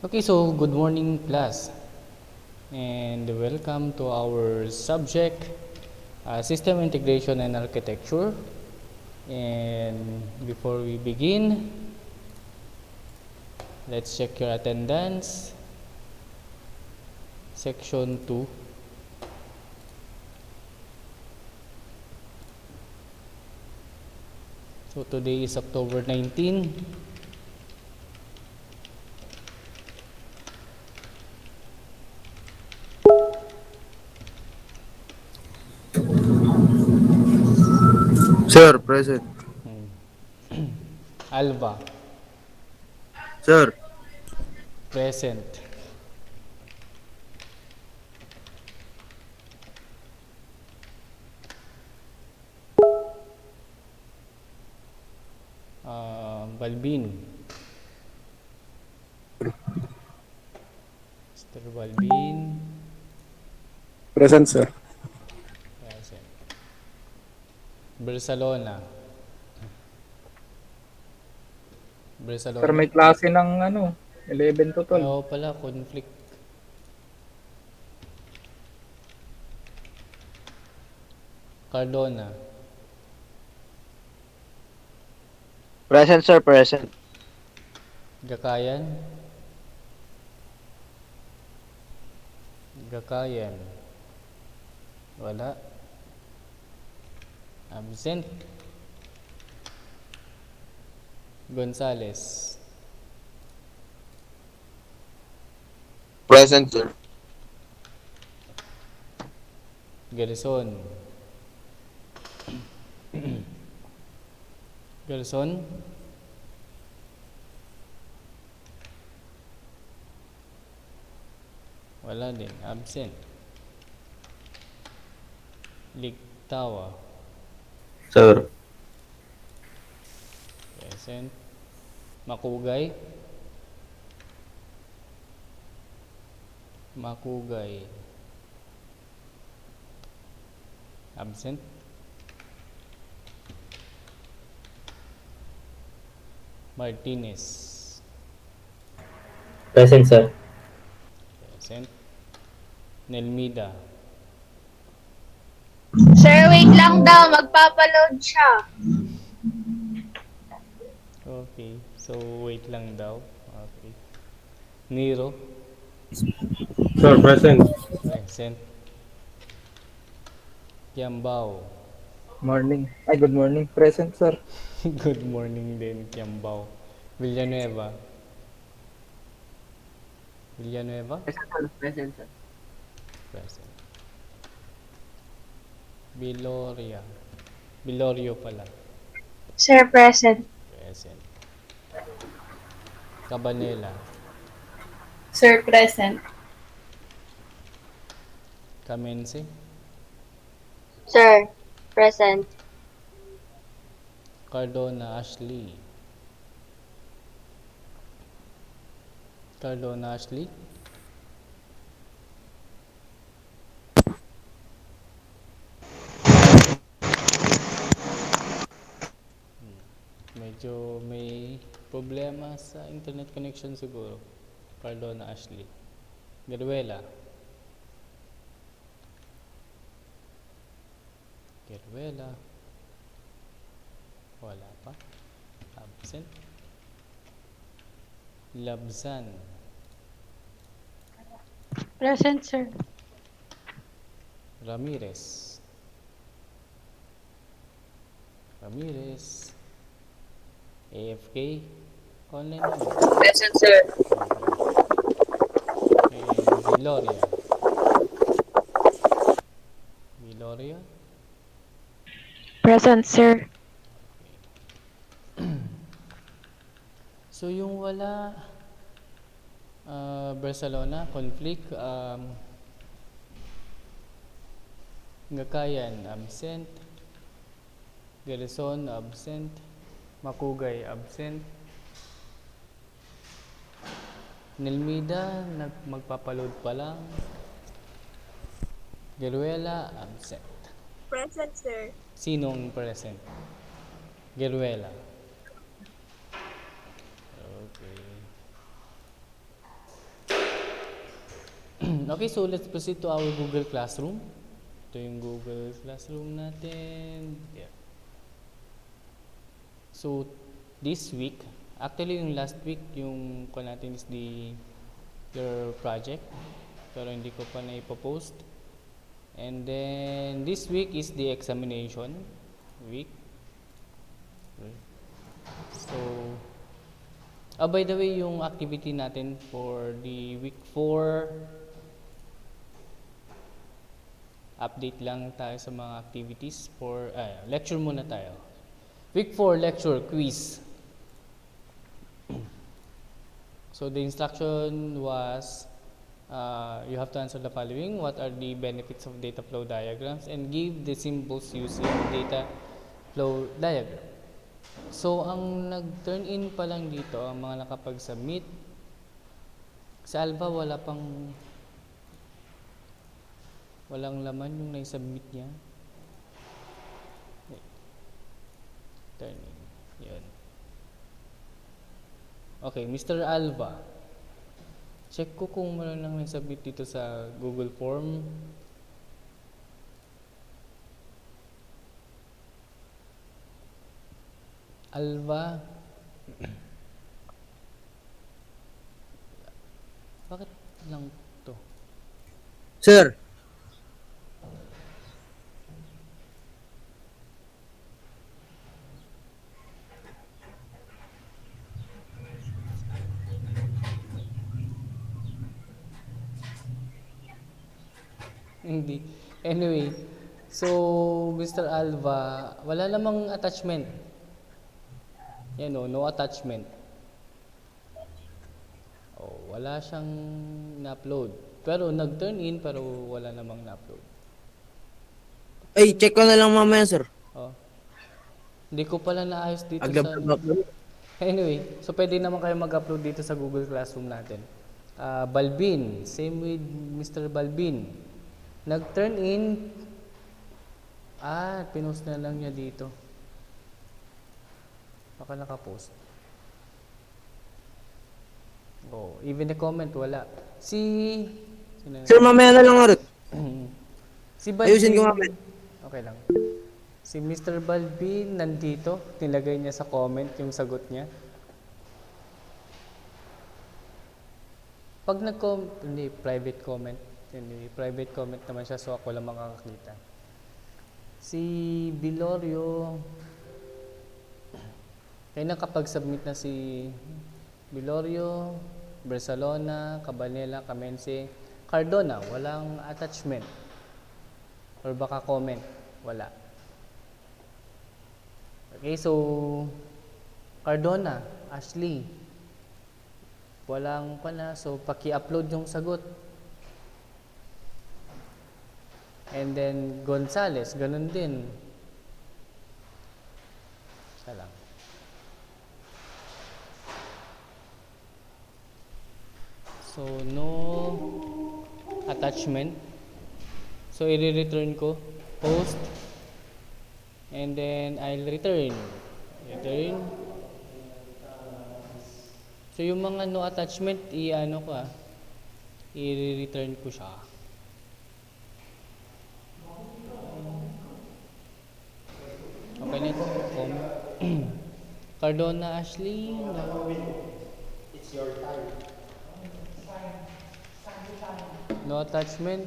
Okay, so good morning, class, and welcome to our subject, System Integration and Architecture. And before we begin, let's check your attendance. Section 2. So today is October 19. Sir, present. Alva, Sir, present. Balbin, Mr. Balbin, present sir. present. Barcelona, Sir, Barcelona. may klase ng 11 to 12. Ayaw pala, conflict. Cardona, Present, sir, present. Gakayan, Gakayan, wala. Absent. Gonzales, Present sir. Gerson, Gerson, wala din. Absent. Ligtawa, Sir, present. Makugay, Makugay, absent. Martinez, Present, sir. present. Nelmida, Sir, wait lang daw. Magpapaload siya. okay. So, wait lang daw. Okay. Nero, sir, present. present. Kiambao, Morning. Ay, good morning. Present, sir. good morning din, Kiambao. Villanueva, Villanueva, Present, sir. Present, sir. present. Viloria, Vilorio pala, Sir, present. present. Cabanela, Sir, present. Camense, Sir, present. Cardona Ashley, Cardona Ashley, medyo may problema sa internet connection siguro. Cardona Ashley. Geruela, Geruela, wala pa. Absent. Labzan, Present, sir. Ramirez, Ramirez, AFK, online naman. Present, sir. And Viloria, Viloria, Present, sir. so yung wala, Barcelona, conflict, Gakayan, absent. Gerson, absent. Makugay, absent. Nelmida, magpapaload pa lang. Geruela, absent. Present, sir. Sinong present? Geruela. Okay. Okay, so let's proceed to our Google Classroom. Ito yung Google Classroom natin. Yeah. So, this week, actually yung last week, yung ko natin is your project. Pero hindi ko pa na ipopost. And then, this week is the examination week. So, by the way, yung activity natin for the week 4, update lang tayo sa mga activities for, lecture muna tayo. Week 4 lecture, quiz. So the instruction was, you have to answer the following. What are the benefits of data flow diagrams? And give the symbols using data flow diagram. So ang nag-turn in pa lang dito, ang mga nakapag-submit. Sa Alva walang laman yung nai-submit niya. Turn in. Yun. Okay, Mr. Alva. Check ko kung meron lang nai-submit dito sa Google Form. Alva. Bakit lang to? Sir. Hindi. Anyway, so Mr. Alva, wala namang attachment. Yan o, no attachment. Oh, wala siyang na-upload. Pero nag-turn in pero wala namang na-upload. Ay, check ko na lang mamaya, sir. Oh. Hindi ko pala naayos dito Aglab-lab. Anyway, so pwede naman kayo mag-upload dito sa Google Classroom natin. Balbin, same with Mr. Balbin. Nag-turn in, pinost na lang niya dito. Baka nakapost. Oh, even the comment, wala. Sir, mamaya na lang ulit. Si Balbin, Ayusin ko mamaya. okay lang. Si Mr. Balbin nandito, nilagay niya sa comment yung sagot niya. Pag hindi, private comment. Hindi, private comment naman siya, so ako lang makakakita. Si Bilorio, kaya nakapag-submit na si Bilorio, Barcelona, Cabanela, Camense, Cardona, walang attachment. Or baka comment, wala. Okay, so Cardona, Ashley, walang pala, so paki-upload yung sagot. And then Gonzales, ganun din. Isa lang. So no attachment. So i-return ko post and then I'll return. So yung mga no attachment i-return ko siya. Okay na ito. Cardona Ashley. It's your time. No attachment.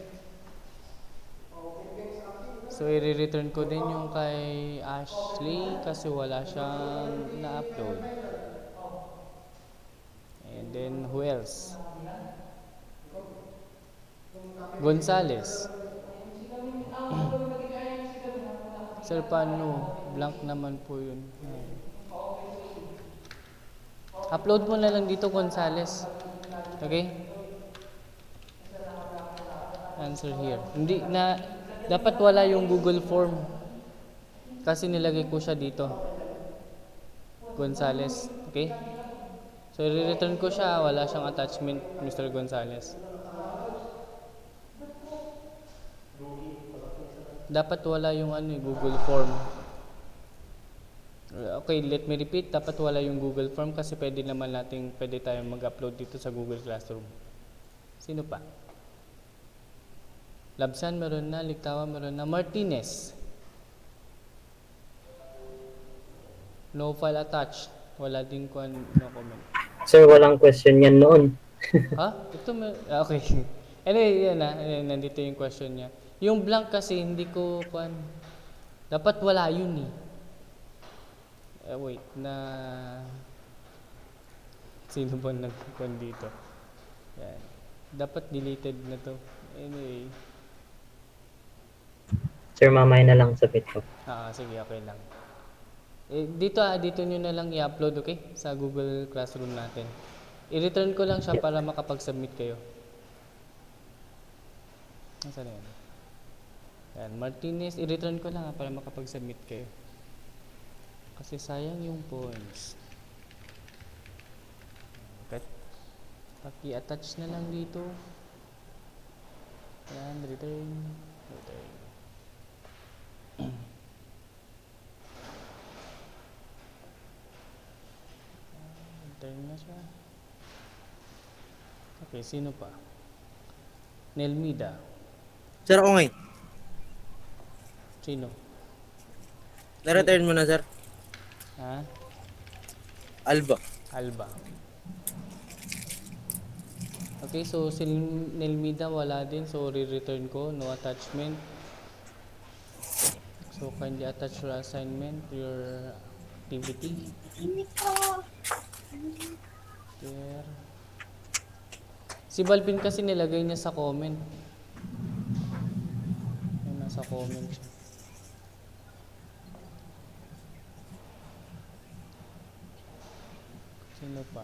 So i-return ko din yung kay Ashley kasi wala siyang na-upload. And then who else? Gonzales. Sir, paano? Blank naman po yun. Upload mo na lang dito, Gonzales. Okay? Answer here. Hindi na, dapat wala yung Google Form. Kasi nilagay ko siya dito. Gonzales. Okay? So, i-return ko siya. Wala siyang attachment, Mr. Gonzales. Dapat wala yung Google Form. Okay, let me repeat. Dapat wala yung Google Form kasi pwede tayong mag-upload dito sa Google Classroom. Sino pa? Labsan meron na, Liktawan meron na, Martinez. No file attached. Wala din no comment. Sir, walang question yan noon. Ha? Ito okay. Anyway, yan na. Nandito yung question niya. Yung blank kasi hindi ko dapat wala yun eh. Wait na sino ba nagkukuan dito? Yan. Dapat deleted na to. Anyway. Sir, mamaya na lang submit ko. Sige, okay lang. Dito nyo na lang i-upload, okay? Sa Google Classroom natin. I-return ko lang siya para makapag-submit kayo. Nasaan yan? Yan, Martinez, i-return ko lang para makapag-submit kayo. Kasi sayang yung points. Okay. Paki-attach na lang dito. Yan, return. Return na siya. Okay, sino pa? Nelmida. Sir, ako ngayon. Sino? Na-return mo na, sir. Ha? Alba. Alba. Okay, so si Nelmida wala din. So, re-return ko. No attachment. So, kindly attach your assignment, your activity. There. Si Balvin kasi nilagay niya sa comment. Yung nasa comment siya. Sino pa?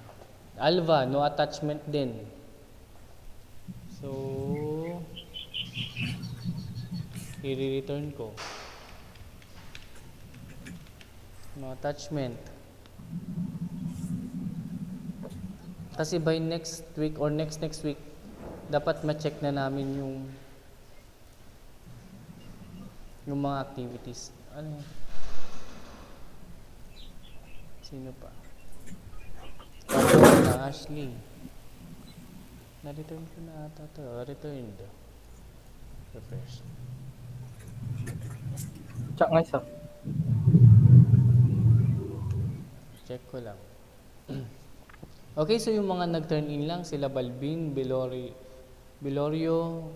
Alva, no attachment din. So, i-return ko. No attachment. Kasi by next week or next week, dapat ma-check na namin yung mga activities. Ano yan? Sino pa? Na Ashley. Na-return ko na ata ito. Returned. Refresh. Check nga isa. Check ko lang. Okay, so yung mga nag-turn in lang, sila Balbin, Bilorio,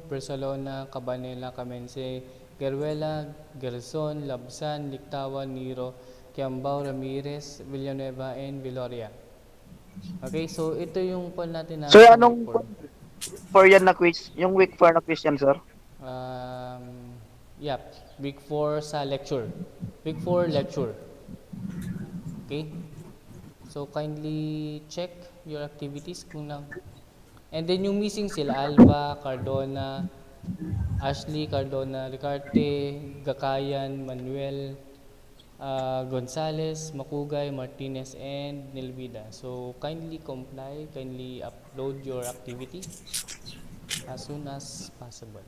Barcelona, Cabanela, Camense, Geruela, Gerson, Labsan, Liktawan, Niro, Kiambao, Ramirez, Villanueva, and Viloria. Okay, so ito yung poll natin na Sir, anong for yan na quiz? Yung week 4 na quiz yan, sir? Yep, week 4 sa lecture. Week 4 lecture. Okay? So kindly check your activities kung and then yung missing sila Alba, Cardona, Ashley, Cardona, Ricarte, Gakayan, Manuel, Gonzales, Makugay, Martinez, and Nelvida. So kindly comply, kindly upload your activity as soon as possible.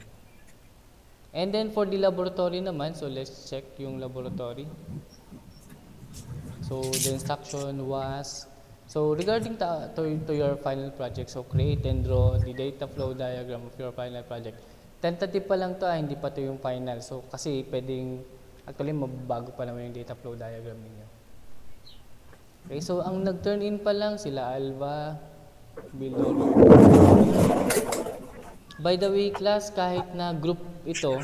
And then for the laboratory naman, so let's check yung laboratory. So the instruction was, so regarding to your final project, so create and draw the data flow diagram of your final project. Tentative pa lang to, hindi pa to yung final. So kasi pwedeng, actually mababago pa naman yung data flow diagram ninyo. Okay, so ang nag-turn in pa lang sila Alva, Bilorio. By the way class, kahit na group ito,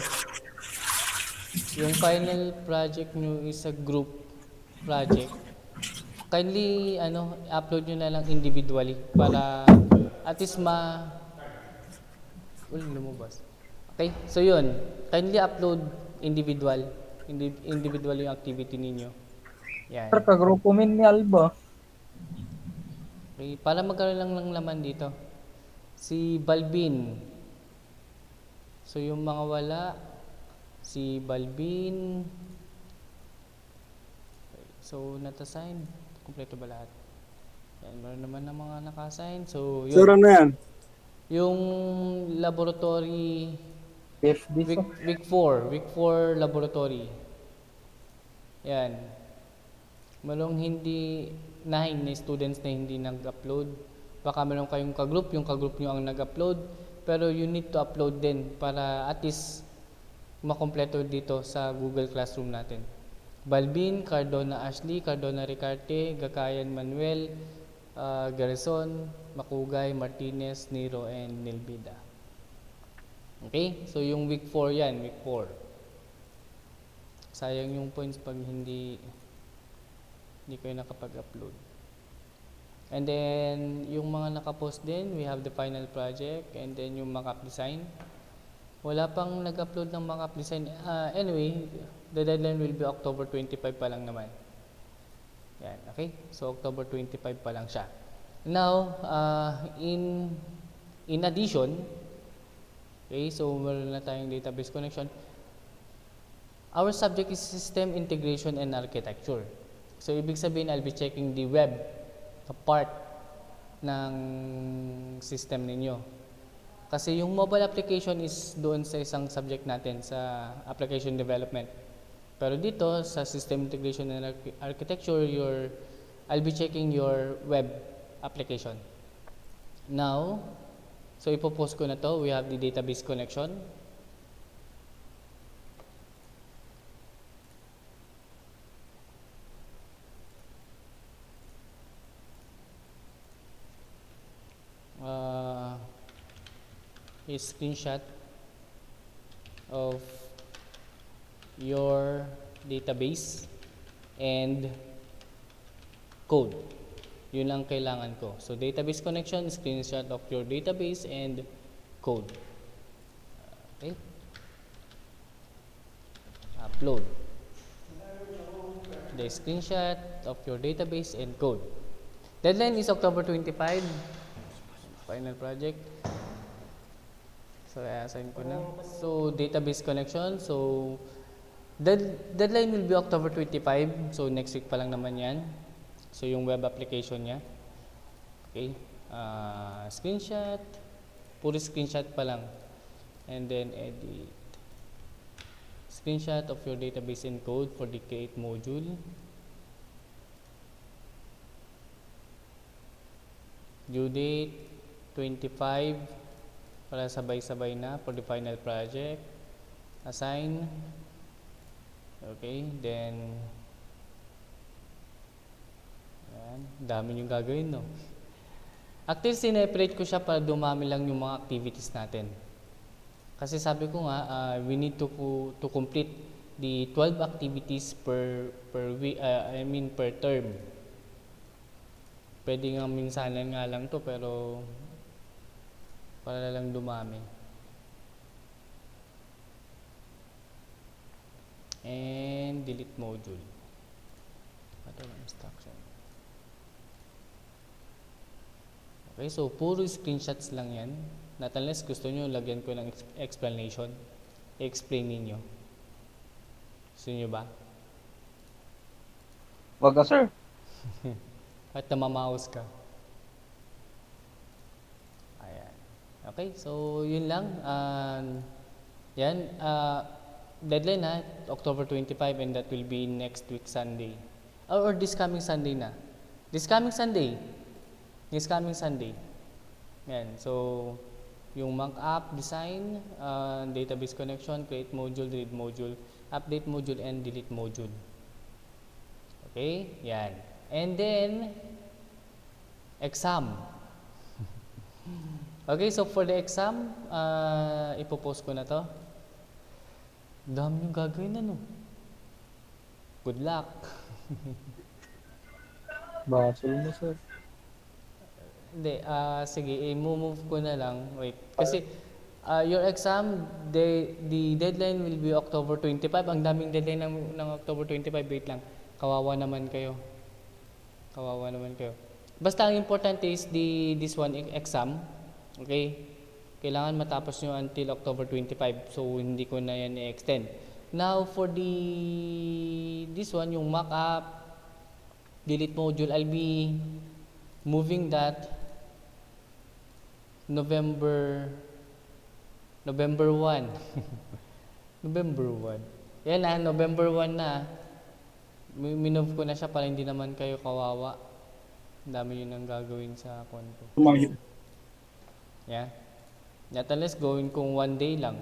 yung final project nyo is a group project, kindly upload nyo na lang individually para at least lumabas. Okay, so yun, kindly upload individual yung activity ninyo. Yan. Sir, kagrupo min ni Alba. Okay, para magkaroon lang ng laman dito. Si Balbin. So yung mga wala, si Balbin. So, not-assign. Kompleto ba lahat? Yan, meron naman ng mga naka-assign. So, yun. Sir, ano yan? Yung laboratory, PFD, sir. week 4 laboratory. Yan. Malong hindi, na students na hindi nag-upload. Baka meron kayong ka-group, yung ka-group nyo ang nag-upload. pero you need to upload din para at least makompleto dito sa Google Classroom natin. Balbin, Cardona Ashley, Cardona Ricarte, Gakayan Manuel, Garrison, Makugay, Martinez, Nero, and Nilbida. Okay? So yung week 4 yan, week 4. Sayang yung points pag hindi kayo nakapag-upload. And then, yung mga nakapost din, we have the final project, and then yung mock-up design. Wala pang nag-upload ng mock-up design. Anyway, the deadline will be October 25 pa lang naman. Yan, okay? So, October 25 pa lang siya. Now, in addition, okay, so meron na tayong database connection. Our subject is System Integration and Architecture. So, ibig sabihin, I'll be checking the web part ng system ninyo. Kasi yung mobile application is doon sa isang subject natin, sa application development. Pero dito, sa System Integration and Architecture, I'll be checking your web application. Now, so ipopost ko na to. We have the database connection. A screenshot of your database and code. Yun lang kailangan ko. So, database connection, screenshot of your database and code. Okay. Upload the screenshot of your database and code. Deadline is October 25. Final project. So, i-assign ko na. So, database connection. So, deadline will be October 25. So, next week pa lang naman yan. So, yung web application niya. Okay. Screenshot. Puro screenshot pa lang. And then, edit. Screenshot of your database and code for the create module. Due date 25 para sabay-sabay na for the final project. Assign. Okay, then yan, dami yung gagawin, no? Actually, sineparate ko siya para dumami lang yung mga activities natin. Kasi sabi ko nga, we need to complete the 12 activities per week, per term. Pwede nga minsanan nga lang to, pero para lang dumami. And delete module. Ito ang instruction. Okay, so puro screenshots lang yan. Not unless gusto nyo lagyan ko ng explanation. I-explain ninyo. Gusto nyo ba? Wag ka, sir. At namamaos ka. Ayan. Okay, so yun lang. Yan. Deadline na, October 25, and that will be next week Sunday. Or this coming Sunday na. This coming Sunday. Yan. So, yung mock-up design, database connection, create module, delete module, update module, and delete module. Okay? Yan. And then, exam. Okay, so for the exam, ipopost ko na to. Dami yung gagawin, ano? Good luck. Basol mo, sir. Hindi, sige, i-move ko na lang. Wait, kasi your exam, the deadline will be October 25. Ang daming deadline ng October 25. Wait lang, kawawa naman kayo. Basta ang importante is this one exam. Okay? Kailangan matapos nyo until October 25. So, hindi ko na yan i-extend. Now, for this one, yung mock-up, delete module, I'll be moving that November 1. November 1. Yan na, November 1 na. Minove ko na siya para hindi naman kayo kawawa. Ang dami yun ang gagawin sa account ko. Yeah. At unless gawin kong 1 day lang.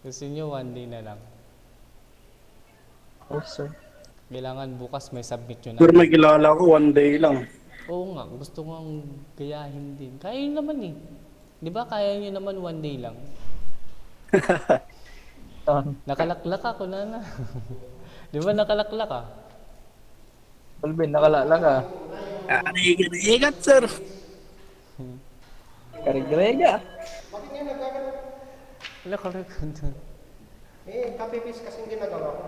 Gusto nyo 1 day na lang. Oh, sir. Kailangan bukas may submit yun Sir, na. may kilala ko 1 day lang. Oo nga, gusto kong gayahin din. Kaya nyo naman eh. Di ba kaya nyo naman 1 day lang? Nakalaklak ako na. Di ba nakalaklak ka? Alvin, nakalala ka. Igat, sir. Karigrega. Wala ka rin doon. Copy-paste kasing ginagawa ko.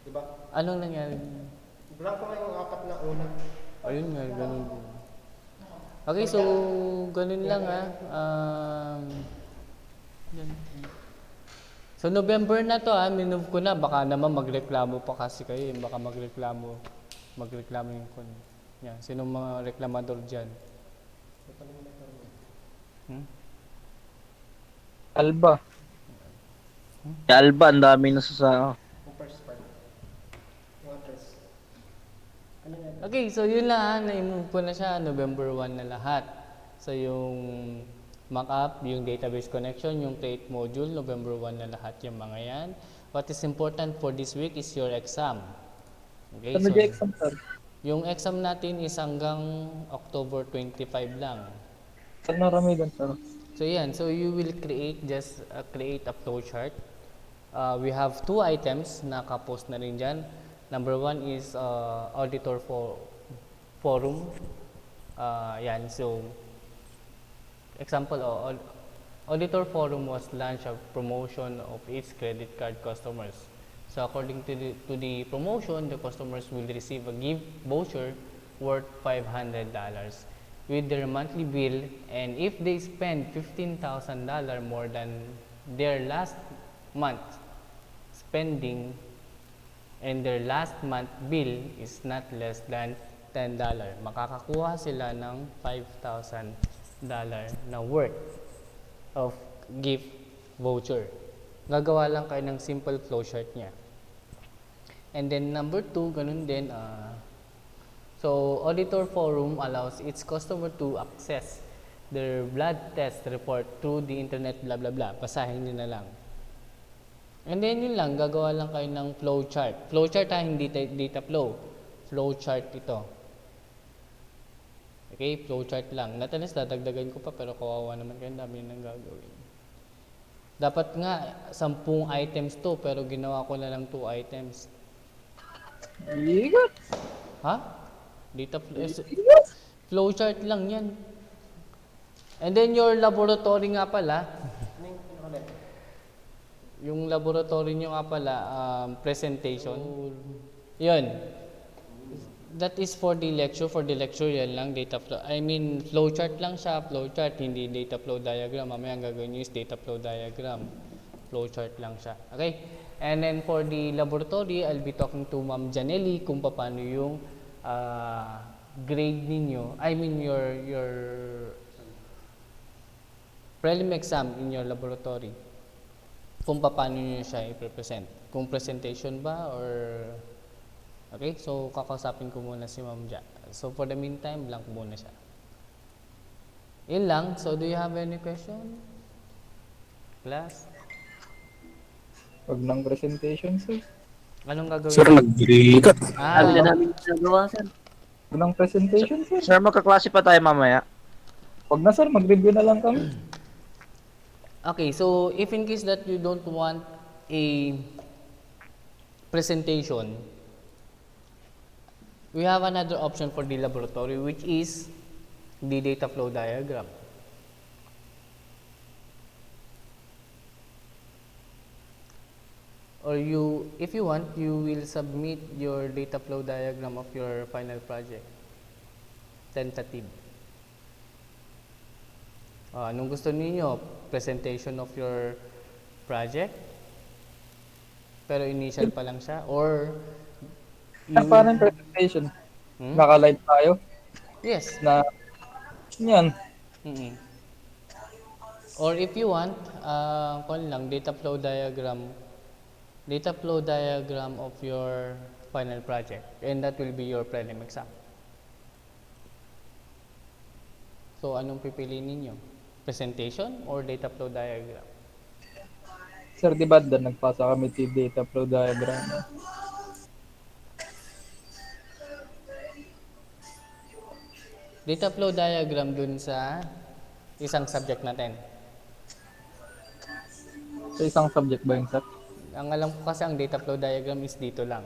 Diba? Anong nangyari? Blanco nga yung 4 na una. Ayun nga, ganun din. Okay, so ganun lang ha. Yan. So November na to ha, minove ko na. Baka naman magreklamo pa kasi kayo. Baka magreklamo yung kon. Yan, sinong mga reklamador dyan? Alba. Alba, ang dami na sa... Okay, so yun lang ha, na-move ko na siya, November 1 na lahat. So yung mock-up, yung database connection, yung create module, November 1 na lahat yung mga yan. What is important for this week is your exam. Okay, Ano yung exam, sir? yung exam natin is hanggang October 25 lang. Saan narami doon, sir? So yan, so you will create create a flowchart. We have 2 items na naka-post na rin dyan. Number 1 is auditor forum. Yan, so example, auditor forum was launched a promotion of its credit card customers. So according to the promotion, the customers will receive a gift voucher worth $500 with their monthly bill, and if they spend $15,000 more than their last month spending, and their last month bill is not less than $10, makakakuha sila ng $5,000 na worth of gift voucher. Gagawa lang kayo ng simple flowchart niya. And then number 2, ganun din. So auditor forum allows its customer to access their blood test report through the internet, blah blah blah. Basahin nyo na lang. And then yun lang, gagawa lang kayo ng flowchart. Flowchart hindi data flow. Flowchart ito. Okay, flowchart lang. Natalis, dadagdagan ko pa, pero kawawa naman kayo, dami nang gagawin. Dapat nga 10 items to, pero ginawa ko na lang 2 items. Igat. Ha? Data flowchart lang yan. And then your laboratory nga pala, yung laboratory nyo nga pala, presentation. Yun. That is for the lecture. For the lecture, yan lang, data flow. I mean, flowchart lang siya, flowchart, hindi data flow diagram. Mamaya ang gagawin nyo is data flow diagram. Flowchart lang siya. Okay? And then for the laboratory, I'll be talking to Ma'am Janelli kung paano yung grade ninyo. I mean, your prelim exam in your laboratory. Kung paano nyo siya i-present. Kung presentation ba or... Okay, so kakausapin ko muna si Ma'am Ja. So for the meantime, blank muna siya. Yun lang. So do you have any question? Class? Huwag ng presentation, sir. Anong gagawin? Sir, nag-igat. Sabi na Ah, namin ginagawa, sir. Huwag ng presentation, sir. Sir, magkaklase pa tayo mamaya. Huwag na, sir. Mag-review na lang kami. okay, so if in case that you don't want a presentation, we have another option for the laboratory, which is the data flow diagram. Or if you want, you will submit your data flow diagram of your final project. Tentative. Anong gusto niyo? Presentation of your project? Pero initial pa lang siya? Or Paano yung presentation? Naka-live tayo Yes. na yan. Mm-mm. Or if you want, kung lang, data flow diagram of your final project, and that will be your prelim exam. So, anong pipiliin ninyo? Presentation or data flow diagram? Sir, di ba doon nagpasa kami sa data flow diagram? Data flow diagram dun sa isang subject natin. Sa isang subject ba yun, sir? Ang alam ko kasi ang data flow diagram is dito lang.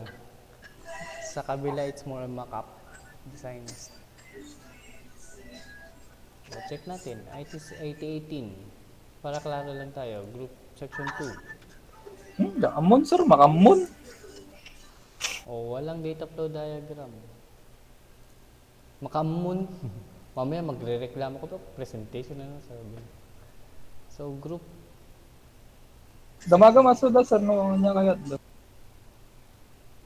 Sa kabila, it's more on mock-up designs. So, check natin. IT18. Para klaro lang tayo. Group section 2. Amon, sir. Makamon. O, walang data flow diagram. Makamun. Mamaya magre-reklamo ko pa. Presentation na sabi. So, group. Damaga masuda, sir. No, niya kaya doon.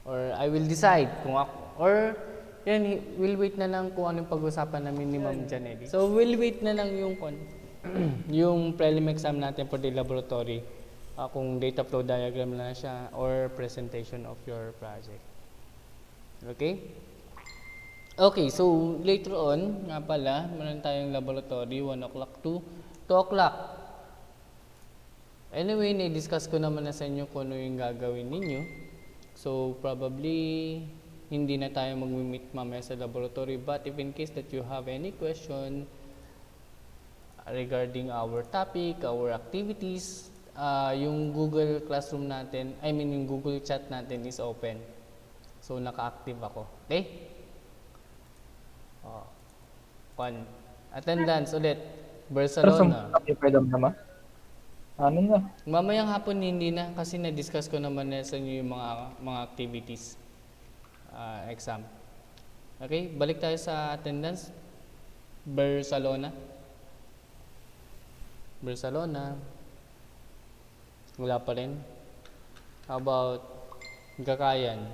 Or I will decide kung ako. Or, yan, we'll wait na lang kung anong pag-usapan namin ni Ma'am Janely. So, we'll wait na lang yung yung prelim exam natin for the laboratory. Kung data flow diagram na siya or presentation of your project. Okay? Okay, so later on, nga pala, meron tayong laboratory, 1 o'clock to 2 o'clock. Anyway, na-discuss ko naman na sa inyo kung ano yung gagawin ninyo. So, probably, hindi na tayo mag-meet mamaya sa laboratory. But if in case that you have any question regarding our topic, our activities, yung Google Classroom natin, yung Google Chat natin is open. So, naka-active ako. Okay? Attendance ulit. Barcelona. Sir, pwede naman. Ano na? Mamayang hapon hindi na kasi na-discuss ko naman na sa inyo yung mga activities exam. Okay, balik tayo sa attendance. Barcelona. Wala pa rin. How about Gakayan?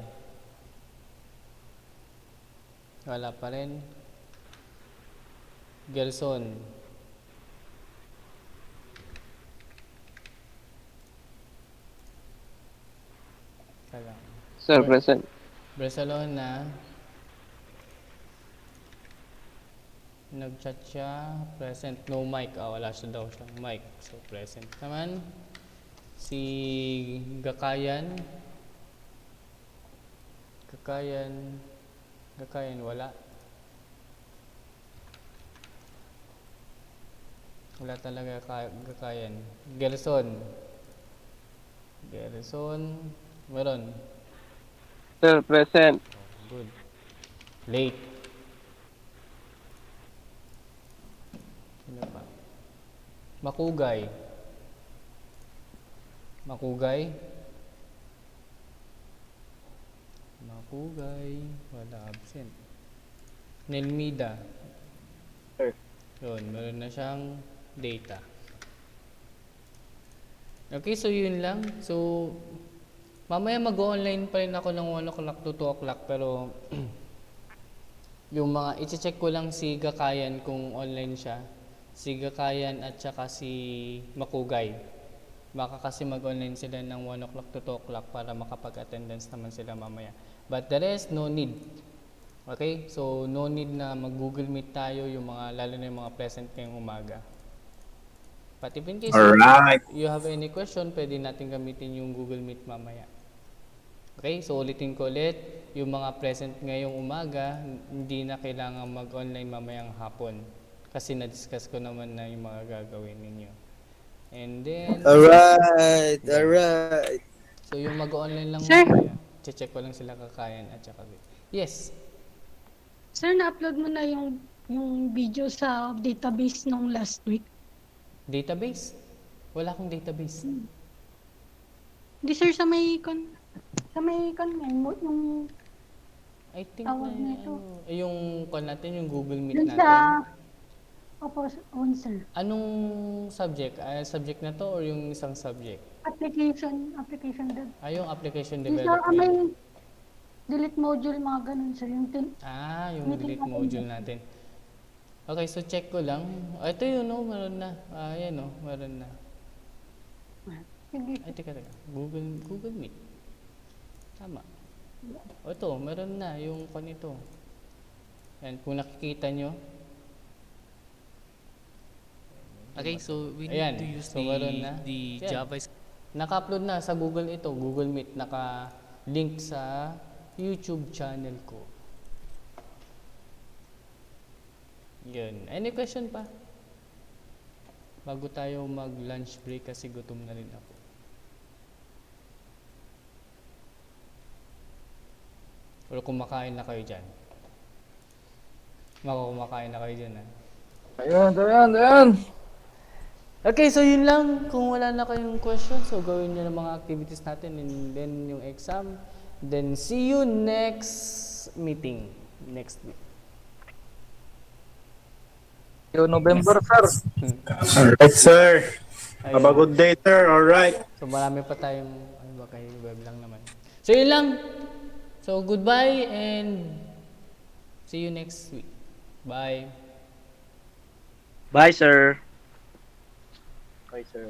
Wala pa rin. Gelson. Sir, present. Barcelona. Nag-chat siya. Present. No mic. Wala siya daw siyang mic. So, present naman. Si Gakayan. Gakayan, wala. Wala talaga Gakayan. Gerson, meron. Sir, present. Good. Late. Sino pa? Makugay, wala, absent. Nelmida. Sir. Yun, meron na siyang data. Okay, so yun lang. So, mamaya mag-online pa rin ako ng 1 o'clock to 2 o'clock pero yung mga, i-check ko lang si Gakayan kung online siya. Si Gakayan at saka si Makugay. Baka kasi mag-online sila ng 1 o'clock to 2 o'clock para makapag-attendance naman sila mamaya. But the rest, no need. Okay? So, no need na mag-Google Meet tayo, yung mga, lalo na yung mga present ngayong umaga. But if in case you have any question, pwede natin gamitin yung Google Meet mamaya. Okay? So, ulitin ko ulit, yung mga present ngayong umaga, hindi na kailangan mag-online mamayang hapon. Kasi na-discuss ko naman na yung mga gagawin ninyo. And then... Alright. So, yung mag-online lang Sir? mamaya. Check ko lang sila Kakayan at saka... Yes. Sir, na-upload mo na yung video sa database nung last week. Database? Wala akong database. Hindi sir, sa may yung I think tawag na nito. yung call natin, yung Google Meet Dun natin. sa, opo, sir. Anong subject? Subject na to or yung isang subject? Application dev. Yung application Yung sa development. may delete module, mga ganun sir. Yung Yung meeting delete module natin. Okay, so check ko lang. Ito yun, meron na. Ayan, meron na. sige. Ay, teka. Google Meet. Tama. Ito, meron na yung kanito. Yan, kung nakikita nyo. Okay, so we Ayan, need to use so meron na. the Yan. JavaScript. Naka-upload na sa Google ito, Google Meet, naka-link sa YouTube channel ko. Yun. Any question pa? Bago tayo mag-lunch break kasi gutom na rin ako. Pero kumakain na kayo dyan. Kumakain na kayo dyan, ha? Ayan. Okay, so yun lang. Kung wala na kayong questions, so gawin nyo ng mga activities natin and then yung exam. Then see you next meeting. Next week. Yung November, sir. Alright, sir. Have a Ayun. good day, sir. Alright. So marami pa tayong, ano ba kayo, web lang naman. So yun lang. So goodbye and see you next week. Bye. Bye, sir. Bye, sir.